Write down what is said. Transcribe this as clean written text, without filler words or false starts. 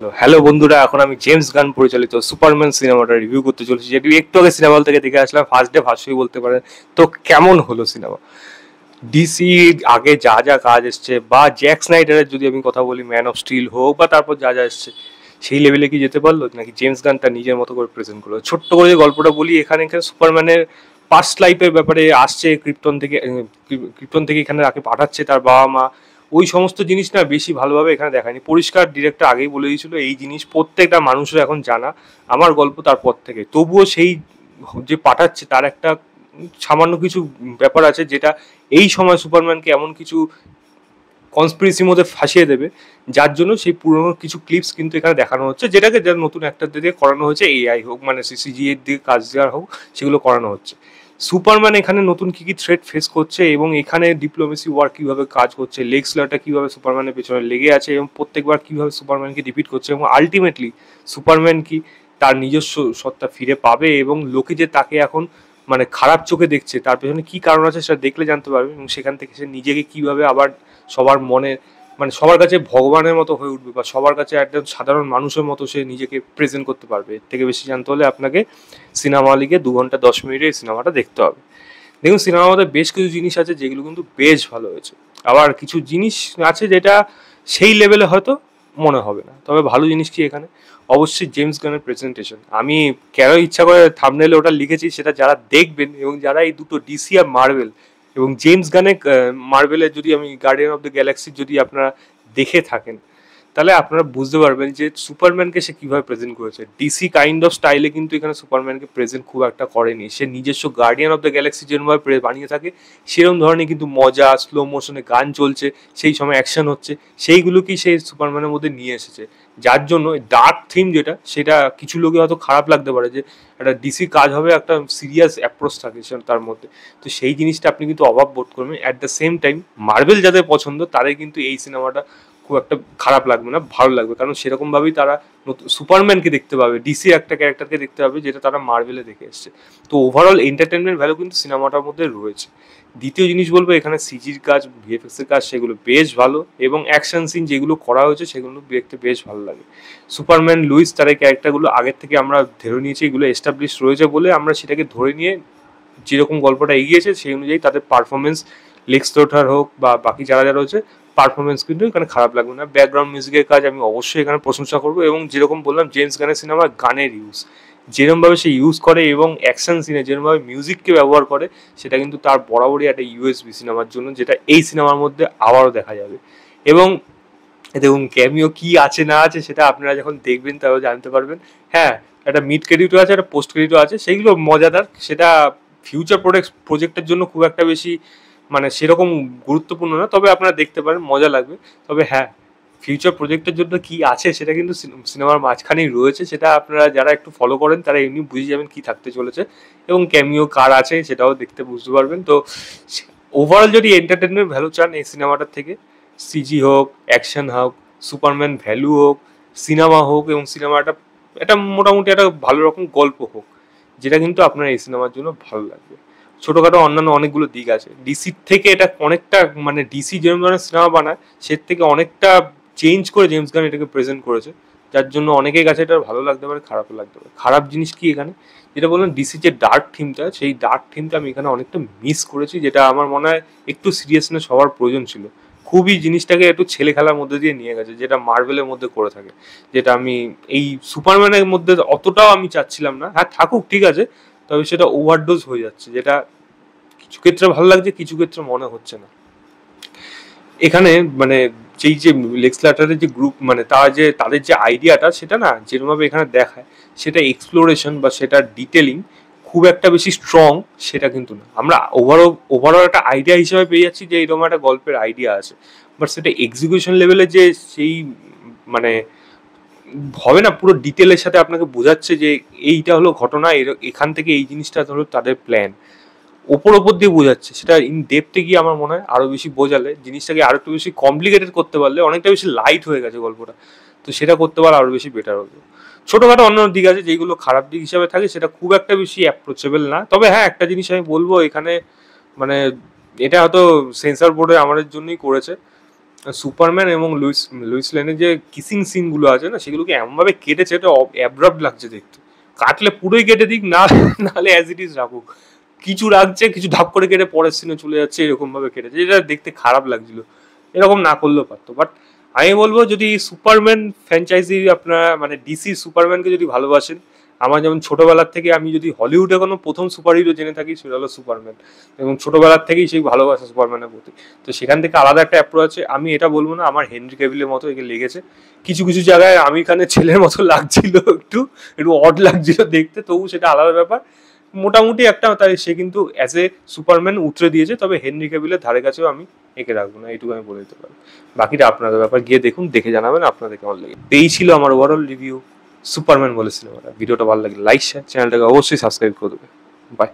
Hello বন্ধুরা, এখন আমি জেমস গান পরিচালিত সুপারম্যান সিনেমাটা রিভিউ করতে চলেছি, যেটি একটু আগে সিনেমা হল থেকে দেখে আসলাম। ফার্স্ট ডে ফার্স্ট শোই বলতে পারেন। তো কেমন হলো সিনেমা? ডিসি আগে যা যা কাজ এসছে, বা জ্যাক স্নাইডারের যদি আমি কথা বলি, ম্যান অফ স্টিল হোক বা তারপর যা যা এসছে, সেই লেভেলে কি যেতে পারলো? নাকি জেমস গান তার নিজের মতো করে প্রেজেন্ট করলো? ছোট্ট করে যে গল্পটা বলি, এখানে এখানে সুপারম্যানের পাস্ট লাইফের ব্যাপারে আসছে, ক্রিপ্টন থেকে এখানে তাকে পাঠাচ্ছে তার বাবা মা। ওই সমস্ত জিনিস না বেশি ভালোভাবে এখানে দেখায়নি। পরিষ্কার ডিরেক্টর আগেই বলে দিয়েছিল এই জিনিস প্রত্যেকটা মানুষের এখন জানা, আমার গল্প তারপর থেকে। তবুও সেই যে পাঠাচ্ছে তার একটা সামান্য কিছু ব্যাপার আছে, যেটা এই সময় সুপারম্যানকে এমন কিছু কনস্পিরেসির মধ্যে ফাঁসিয়ে দেবে, যার জন্য সেই পুরোনো কিছু ক্লিপস কিন্তু এখানে দেখানো হচ্ছে, যেটাকে যার নতুন অ্যাক্টর দিয়ে করানো হয়েছে, এআই হোক মানে সিসিজি এর দিকে কাজ দেওয়ার হোক, সেগুলো করানো হচ্ছে। সুপারম্যান এখানে নতুন কি কি থ্রেট ফেস করছে, এবং এখানে ডিপ্লোমেসি ওয়ার কিভাবে কাজ করছে, লেক্স লটা কিভাবে সুপারম্যানের পেছনে লেগে আছে, এবং প্রত্যেকবার কিভাবে সুপারম্যানকে ডিফিট করছে, এবং আলটিমেটলি সুপারম্যান কি তার নিজস্ব সত্তা ফিরে পাবে, এবং লোকে যে তাকে এখন মানে খারাপ চোখে দেখছে, তার পেছনে কি কারণ আছে সেটা দেখলে জানতে পারবে, এবং সেখান থেকে সে নিজেকে কিভাবে আবার সবার মনে মানে সবার কাছে ভগবানের মতো হয়ে উঠবে, বা সবার কাছে একজন সাধারণ মানুষের মতো সে নিজেকে প্রেজেন্ট করতে পারবে। এর থেকে বেশি জানতে হলে আপনাকে সিনেমা হলে 2 ঘন্টা 10 মিনিটে এই সিনেমাটা দেখতে হবে। দেখুন, সিনেমার মধ্যে বেশ কিছু জিনিস আছে যেগুলো কিন্তু বেশ ভালো হয়েছে। আবার কিছু জিনিস আছে যেটা সেই লেভেলে হয়তো মনে হবে না। তবে ভালো জিনিস কি এখানে? অবশ্যই জেমস গানের প্রেজেন্টেশন। আমি কেন ইচ্ছা করে থাম্বনেলে ওটা লিখেছি, সেটা যারা দেখবেন এবং যারা এই দুটো ডিসি আর মার্ভেল এবং জেমস গানে মার্ভেলের যদি আমি গার্ডিয়ান অফ দ্য গ্যালাক্সি যদি আপনারা দেখে থাকেন, তাহলে আপনারা বুঝতে পারবেন যে সুপারম্যানকে সে কিভাবে প্রেজেন্ট করেছে। ডিসি কাইন্ড অফ স্টাইলে কিন্তু এখানে সুপারম্যানকে প্রেজেন্ট খুব একটা করেনি। সে নিজস্ব গার্ডিয়ান অফ দ্য গ্যালাক্সি যেরকমভাবে বানিয়ে থাকে, সেরকম ধরনের কিন্তু মজা, স্লো মোশনে গান চলছে, সেই সময় অ্যাকশন হচ্ছে, সেইগুলোকেই সেই সুপারম্যানের মধ্যে নিয়ে এসেছে। যার জন্য ডার্ক থিম যেটা, সেটা কিছু লোকে হয়তো খারাপ লাগতে পারে যে একটা ডিসি কাজ হবে, একটা সিরিয়াস অ্যাপ্রোচ থাকে তার মধ্যে। তো সেই জিনিসটা আপনি কিন্তু অভাব বোধ করবেন। At the same time marble যাদের পছন্দ, তাদের কিন্তু এই সিনেমাটা খুব একটা খারাপ লাগবে না, ভালো লাগবে, কারণ সেরকমভাবেই তারা নতুন সুপারম্যানকে দেখতে পাবে, ডিসির একটা ক্যারেক্টারকে দেখতে পাবে যেটা তারা মার্ভেলে দেখে এসছে। তো ওভারঅল এন্টারটেনমেন্ট ভ্যালু কিন্তু সিনেমাটার মধ্যে রয়েছে। দ্বিতীয় জিনিস বলবো, এখানে সিজির কাজ, ভিএফএক্স এর কাজ, সেগুলো বেশ ভালো, এবং অ্যাকশন সিন যেগুলো করা হয়েছে সেগুলো দেখতে বেশ ভালো লাগে। সুপারম্যান লুইস তার এই ক্যারেক্টারগুলো আগের থেকে আমরা ধরে নিয়েছি, এগুলো এস্টাবলিশ রয়েছে বলে আমরা সেটাকে ধরে নিয়ে যেরকম গল্পটা এগিয়েছে সেই অনুযায়ী তাদের পারফরমেন্স, লেক্স লোথার হোক বা বাকি যারা যারা রয়েছে, পারফরমেন্স কিন্তু এখানে খারাপ লাগবে না। ব্যাকগ্রাউন্ড মিউজিকের কাজ আমি অবশ্যই এখানে প্রশংসা করবো, এবং যেরকম বললাম জেমস গানের সিনেমা, গানের ইউজ যেরকমভাবে সে ইউজ করে এবং অ্যাকশন সিনে যেরকমভাবে মিউজিককে ব্যবহার করে, সেটা কিন্তু তার বরাবরই একটা ইউএসবি সিনেমার জন্য, যেটা এই সিনেমার মধ্যে আবারও দেখা যাবে। এবং দেখুন, ক্যামিও কি আছে না আছে সেটা আপনারা যখন দেখবেন তাহলে জানতে পারবেন। হ্যাঁ, একটা মিড ক্রেডিটও আছে, একটা পোস্ট ক্রেডিটও আছে, সেইগুলো মজাদার। সেটা ফিউচার প্রজেক্টের জন্য খুব একটা বেশি মানে সেরকম গুরুত্বপূর্ণ না, তবে আপনারা দেখতে পারেন, মজা লাগবে। তবে হ্যাঁ, ফিউচার প্রজেক্টের জন্য কি আছে সেটা কিন্তু সিনেমার মাঝখানেই রয়েছে, সেটা আপনারা যারা একটু ফলো করেন তারা এমনি বুঝে যাবেন কি থাকতে চলেছে, এবং ক্যামিও কার আছে সেটাও দেখতে বুঝতে পারবেন। তো ওভারঅল যদি এন্টারটেনমেন্ট ভ্যালু চান এই সিনেমাটার থেকে, সিজি হোক, অ্যাকশন হোক, সুপারম্যান ভ্যালু হোক, সিনেমা হোক, এবং সিনেমাটা একটা মোটামুটি একটা ভালো রকম গল্প হোক, যেটা কিন্তু আপনার এই সিনেমার জন্য ভালো লাগবে। ছোটোখাটো অন্যান্য অনেকগুলো দিক আছে ডিসির থেকে, এটা অনেকটা মানে ডিসি যেরকম ধরনের সিনেমা বানায় সে থেকে অনেকটা চেঞ্জ করে জেমস গান এটাকে প্রেজেন্ট করেছে, যার জন্য অনেকের কাছে এটা ভালো লাগতে পারে, খারাপও লাগতে পারে। খারাপ জিনিস কি এখানে, যেটা বললাম ডিসির যে ডার্ক থিমটা, সেই ডার্ক থিমটা আমি এখানে অনেকটা মিস করেছি, যেটা আমার মনে হয় একটু সিরিয়াসনেস হওয়ার প্রয়োজন ছিল। খুবই জিনিসটাকে একটু ছেলে খেলার মধ্যে দিয়ে নিয়ে গেছে, যেটা মার্ভেলের মধ্যে করে থাকে, যেটা আমি এই সুপারম্যানের মধ্যে অতটাও আমি চাচ্ছিলাম না। হ্যাঁ, থাকুক, ঠিক আছে, তবে সেটা ওভারডোজ হয়ে যাচ্ছে, যেটা কিছু ক্ষেত্রে ভালো লাগছে, কিছু ক্ষেত্রে মনে হচ্ছে না। এখানে মানে যেই যে লেক্স ল্যাটারের যে গ্রুপ, মানে তাদের যে আইডিয়াটা, সেটা না যেরকমভাবে এখানে দেখায়, সেটা এক্সপ্লোরেশন বা সেটা ডিটেলিং খুব একটা বেশি স্ট্রং সেটা কিন্তু না। আমরা ওভারঅল একটা আইডিয়া হিসেবে পেয়ে যাচ্ছি যে এরকম একটা গল্পের আইডিয়া আছে, বাট সেটা এক্সিকিউশন লেভেলে যে সেই মানে হবে না, পুরো ডিটেলের সাথে আপনাকে বোঝাচ্ছে যে এইটা হলো ঘটনা, এখান থেকে এই জিনিসটা হলো তাদের প্ল্যান, ওপর দিয়ে বোঝাচ্ছে। সেটা ইন ডেপথে গিয়ে আমার মনে হয় আরো বেশি বোঝালে, জিনিসটাকে আরো একটু বেশি কমপ্লিকেটেড করতে পারলে, অনেকটা বেশি লাইট হয়ে গেছে গল্পটা, তো সেটা করতে পারলে আরো বেশি বেটার হতো। ছোটখাটো অন্য দিক আছে যেগুলো খারাপ দিক হিসাবে থাকে, সেটা খুব একটা বেশি অ্যাপ্রোচেবল না। তবে হ্যাঁ, একটা জিনিস আমি বলবো এখানে, মানে এটা হয়তো সেন্সর বোর্ডে আমাদের জন্যই করেছে, সুপারম্যান এবং লুইস লেনের যে কিসিং সিনগুলো আছে না, সেগুলোকে এমনভাবে কেটেছে, এটা অ্যাব্রাপ্ট লাগছে দেখতে। কাটলে পুরোই কেটে দিক, না নাহলে অ্যাজ ইট ইজ রাখুক। কিছু রাখছে, কিছু ধাপ করে কেটে পরের সিনে চলে যাচ্ছে, এরকম ভাবে কেটেছে, যেটা দেখতে খারাপ লাগছিল। এরকম না করলেও পারতো। বাট আমি বলবো, যদি সুপারম্যান ফ্র্যাঞ্চাইজি আপনারা মানে ডিসি সুপারম্যানকে যদি ভালোবাসেন, আমার যেমন ছোটবেলার থেকে আমি যদি হলিউডে কোনো প্রথম সুপার হিরো জেনে থাকি, সেটা হলো সুপারম্যান। এবং ছোটবেলার থেকেই সেই ভালোবাসা সুপারম্যানের প্রতি। তো সেখান থেকে আলাদা একটা অ্যাপ্রোচ আছে। আমি এটা বলবো না আমার হেনরি ক্যাভিলের মতো একে লেগেছে, কিছু কিছু জায়গায় আমির খানের ছেলের মতো লাগছিল, একটু একটু অড লাগছিল দেখতে, তবু সেটা আলাদা ব্যাপার। মোটামুটি একটা তাই সে কিন্তু অ্যাজ এ সুপারম্যান উতরে দিয়েছে, তবে হেনরি ক্যাভিলের ধারে কাছেও আমি একে রাখবো না, এইটুকু আমি বলে দিতে পারি। বাকিটা আপনাদের ব্যাপার, গিয়ে দেখুন, দেখে জানাবেন আপনাদের কেমন লাগে। এই ছিল আমার ওভারঅল রিভিউ সুপারম্যান বলে সিনেমাটা। ভিডিওটা ভালো লাগলে লাইক শেয়ার, চ্যানেলটাকে অবশ্যই সাবস্ক্রাইব করে দেবে। বাই।